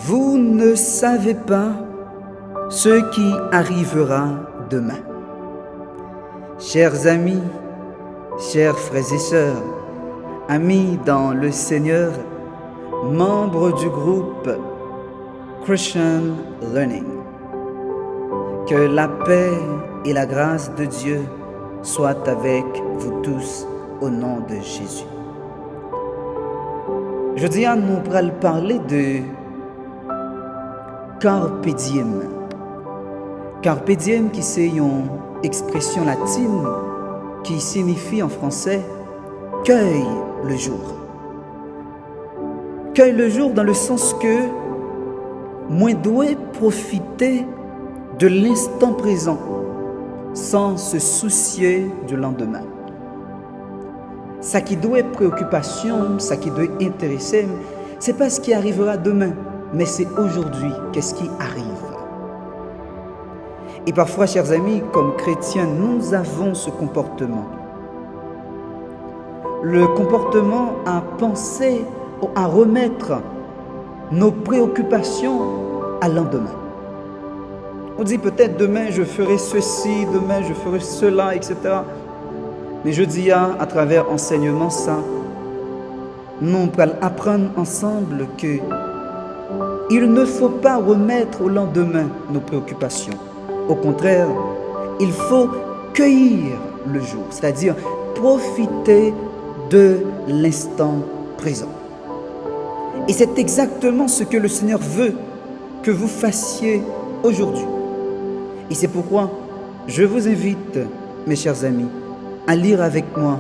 Vous ne savez pas ce qui arrivera demain. Chers amis, chers frères et sœurs, amis dans le Seigneur, membres du groupe Christian Learning, que la paix et la grâce de Dieu soient avec vous tous au nom de Jésus. Je dis à nous parler de Carpe diem. Carpe diem qui c'est une expression latine qui signifie en français cueille le jour. Cueille le jour dans le sens que moi dois profiter de l'instant présent sans se soucier du lendemain. Ça qui doit être préoccupation, ça qui doit intéresser, c'est pas ce qui arrivera demain, mais c'est aujourd'hui, qu'est-ce qui arrive. Et parfois, chers amis, comme chrétiens, nous avons ce comportement. Le comportement à penser ou à remettre nos préoccupations à lendemain. On dit peut-être demain je ferai ceci, demain je ferai cela, etc. Mais je dis à travers enseignement ça, nous allons apprendre ensemble que il ne faut pas remettre au lendemain nos préoccupations. Au contraire, il faut cueillir le jour, c'est-à-dire profiter de l'instant présent. Et c'est exactement ce que le Seigneur veut que vous fassiez aujourd'hui. Et c'est pourquoi je vous invite, mes chers amis, à lire avec moi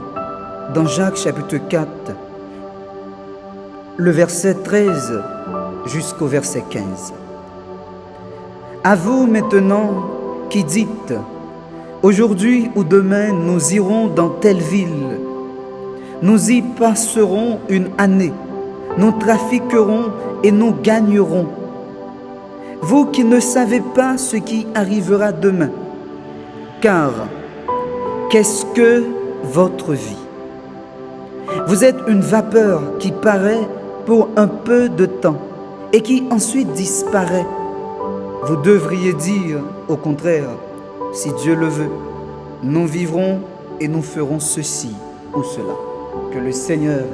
dans Jacques chapitre 4, le verset 13 jusqu'au verset 15. À vous maintenant qui dites, aujourd'hui ou demain nous irons dans telle ville, nous y passerons une année, nous trafiquerons et nous gagnerons. Vous qui ne savez pas ce qui arrivera demain, car qu'est-ce que votre vie? Vous êtes une vapeur qui paraît pour un peu de temps et qui ensuite disparaît. Vous devriez dire, au contraire, si Dieu le veut, nous vivrons et nous ferons ceci ou cela. Que le Seigneur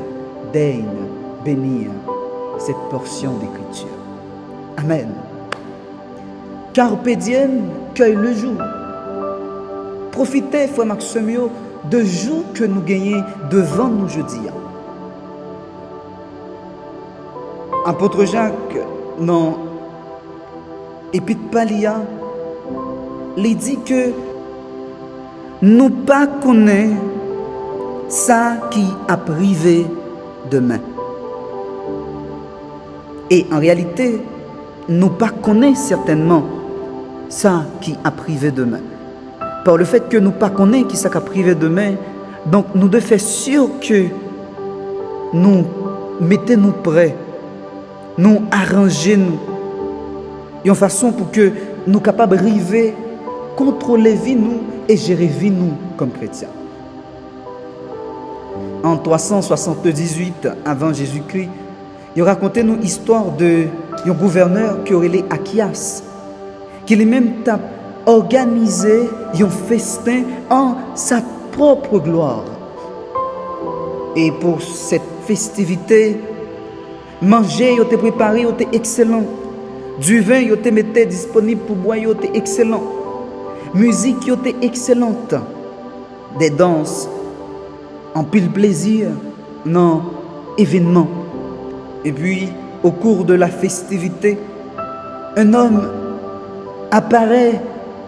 daigne bénir cette portion d'écriture. Amen. Carpe diem, cueille le jour. Profitez, frère Maximio, de jours que nous gagnons devant nous jeudi. Apôtre Jacques, dans Épître Palia, il dit que nous pas connaissons ça qui a privé demain. Et en réalité, nous pas connaissons certainement ça qui a privé demain. Par le fait que nous pas connaissons qui ça qui a privé demain, donc nous devons faire sûr que nous mettons-nous prêts, nous arrangeons-nous, de façon pour que nous soyons capables d'arriver, contrôler vie nous et gérer vie nous comme chrétiens. En 378 avant Jésus-Christ, il racontait nous l'histoire d'un gouverneur qui aurait les Achias, qui lui-même a organisé un festin en sa propre gloire. Et pour cette festivité, manger, il était préparé, il était excellent. Du vin, il était disponible pour boire, il était excellent. Musique, il était excellente. Des danses, en pile plaisir, non, événement. Et puis, au cours de la festivité, un homme apparaît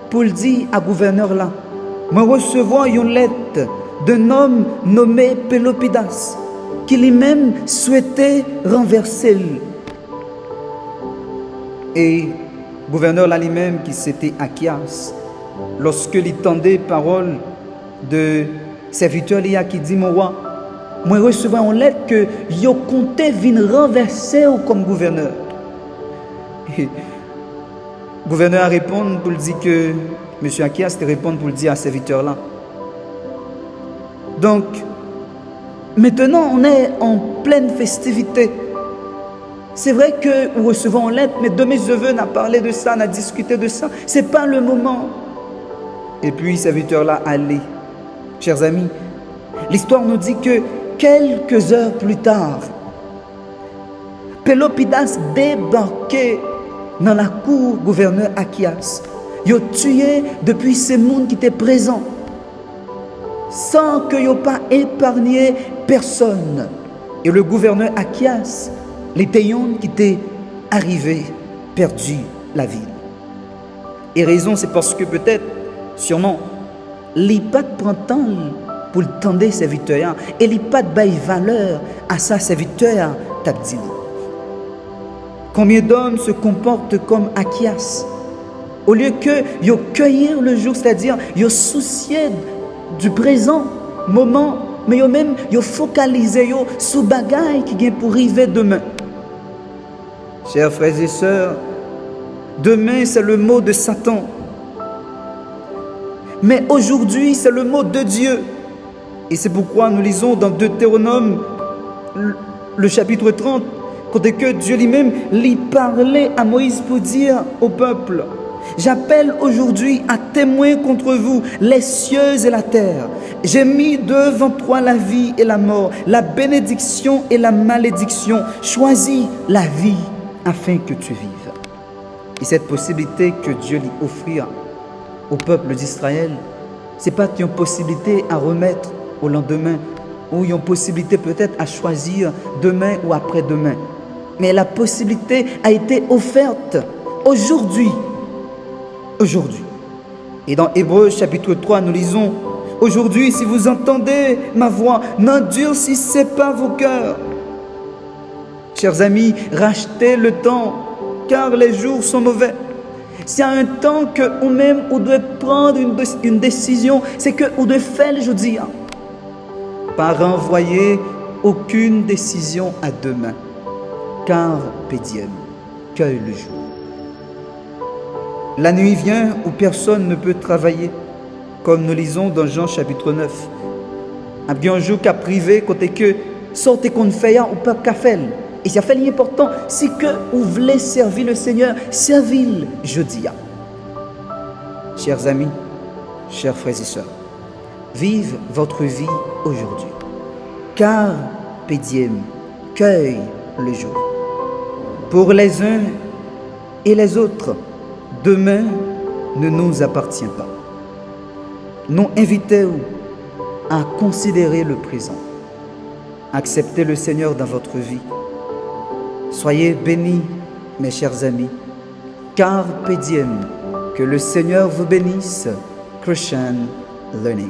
pour le dire à gouverneur là, moi recevoir une lettre d'un homme nommé Pélopidas, qui lui-même souhaitait renverser. Et gouverneur là lui-même, qui c'était Achias, lorsque il entendait parole de serviteur qui dit, mon roi, moi recevoir une lettre que yo comptait venir renverser comme gouverneur. Et le gouverneur répond pour dire que M. Achias répond pour dire à ce serviteur là. Donc, maintenant on est en pleine festivité. C'est vrai que nous recevons en lettre, mais demain je veux, on a parlé de ça, on a discuté de ça. Ce n'est pas le moment. Et puis, serviteur-là, allez. Chers amis, l'histoire nous dit que quelques heures plus tard, Pélopidas débarquait dans la cour gouverneur Achias. Il a tué depuis ces mondes qui étaient présents, sans qu'il n'ait pas épargné personne. Et le gouverneur Achias, les Théons qui étaient arrivés, perdu la ville. Et raison, c'est parce que peut-être, sûrement, l'IPAD prend temps pour le tendre serviteur et l'IPAD baille valeur à sa serviteur tabdil. Combien d'hommes se comportent comme Achias? Au lieu que yo cueillir le jour, c'est-à-dire yo soucier du présent moment, mais yo même yo focaliser yo sous bagaille qui vient pour arriver demain. Chers frères et sœurs, demain c'est le mot de Satan. Mais aujourd'hui c'est le mot de Dieu. Et c'est pourquoi nous lisons dans Deutéronome, le chapitre 30, côté que Dieu lui-même lui parlait à Moïse pour dire au peuple: j'appelle aujourd'hui à témoin contre vous les cieux et la terre. J'ai mis devant toi la vie et la mort, la bénédiction et la malédiction. Choisis la vie afin que tu vives. Et cette possibilité que Dieu lui offrit au peuple d'Israël, ce n'est pas une possibilité à remettre au lendemain, ou une possibilité peut-être à choisir demain ou après-demain. Mais la possibilité a été offerte aujourd'hui. Aujourd'hui. Et dans Hébreux chapitre 3, nous lisons: aujourd'hui, si vous entendez ma voix, n'endurcissez pas vos cœurs. Chers amis, rachetez le temps, car les jours sont mauvais. S'il y a un temps que nous-mêmes, on doit prendre une décision, c'est que on doit faire aujourd'hui. Pas renvoyer aucune décision à demain. Car pédiem, cueille le jour. La nuit vient où personne ne peut travailler, comme nous lisons dans Jean chapitre 9. Un jour qu'à privé, côté que sortez qu'on fait ou pas qu'à faire. Et ça fait l'important, c'est que vous voulez servir le Seigneur, servir jeudi. Chers amis, chers frères et sœurs, vive votre vie aujourd'hui. Car pédiem, cueille le jour. Pour les uns et les autres, demain ne nous appartient pas. Nous invitons à considérer le présent. Acceptez le Seigneur dans votre vie. Soyez bénis, mes chers amis. Carpe diem, que le Seigneur vous bénisse. Christian Learning.